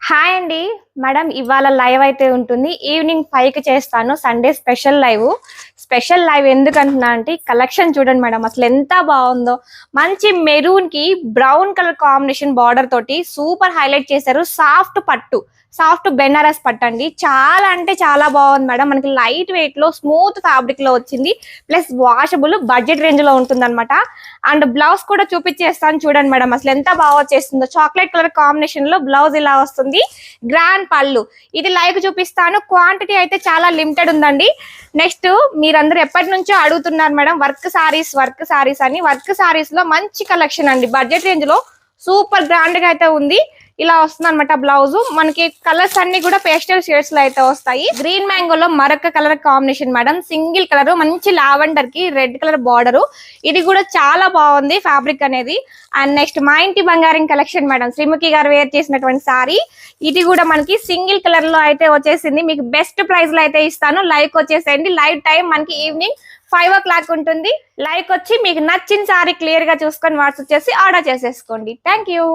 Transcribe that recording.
Hi అండి madam, ఇవాళ live అయితే ఉంటుంది. ఈవినింగ్ 5కి చేస్తాను. సండే స్పెషల్ లైవ్ ఎందుకు అంటున్నా అంటే కలెక్షన్ చూడండి మేడం, అసలు ఎంత బాగుందో. మంచి మెరూన్ కి బ్రౌన్ కలర్ కాంబినేషన్ బార్డర్ తోటి సూపర్ హైలైట్ చేశారు. సాఫ్ట్ బెనారస్ పట్టు అండి. చాలా అంటే చాలా బాగుంది మేడం. మనకి లైట్ వెయిట్ లో స్మూత్ ఫ్యాబ్రిక్ లో వచ్చింది. ప్లస్ వాషబుల్, బడ్జెట్ రేంజ్ లో ఉంటుంది అనమాట. అండ్ బ్లౌజ్ కూడా చూపించేస్తాను చూడండి మేడం, అసలు ఎంత బాగా వచ్చేస్తుందో. చాక్లెట్ కలర్ కాంబినేషన్ లో బ్లౌజ్ ఇలా వస్తుంది. గ్రాండ్ పళ్ళు. ఇది లైవ్ చూపిస్తాను. క్వాంటిటీ అయితే చాలా లిమిటెడ్ ఉందండి. నెక్స్ట్ మీరందరూ ఎప్పటి నుంచో అడుగుతున్నారు మేడం వర్క్ సారీస్ అని. వర్క్ సారీస్ లో మంచి కలెక్షన్ అండి. బడ్జెట్ రేంజ్ లో సూపర్ గ్రాండ్ గా అయితే ఉంది. ఇలా వస్తుంది అనమాట బ్లౌజ్. మనకి కలర్స్ అన్ని కూడా పేస్టల్ షేడ్స్ లో అయితే వస్తాయి. గ్రీన్ మ్యాంగోలో మరొక colour combination madam, single colour, మంచి లావెండర్ కి రెడ్ కలర్ బార్డర్. ఇది కూడా చాలా బాగుంది ఫ్యాబ్రిక్ అనేది. అండ్ నెక్స్ట్ మా ఇంటి బంగారం కలెక్షన్ మేడం, శ్రీముఖి గారు వేర్ చేసినటువంటి సారీ. ఇది కూడా మనకి సింగిల్ కలర్ లో అయితే వచ్చేసింది. మీకు బెస్ట్ ప్రైస్ లో అయితే ఇస్తాను. లైవ్ వచ్చేసేయండి. లైవ్ టైం మనకి ఈవినింగ్ 5 o'clock ఉంటుంది. లైవ్ వచ్చి మీకు నచ్చిన సారీ క్లియర్ గా చూసుకొని వాట్సాప్ చేసి ఆర్డర్ చేసేసుకోండి. Thank you.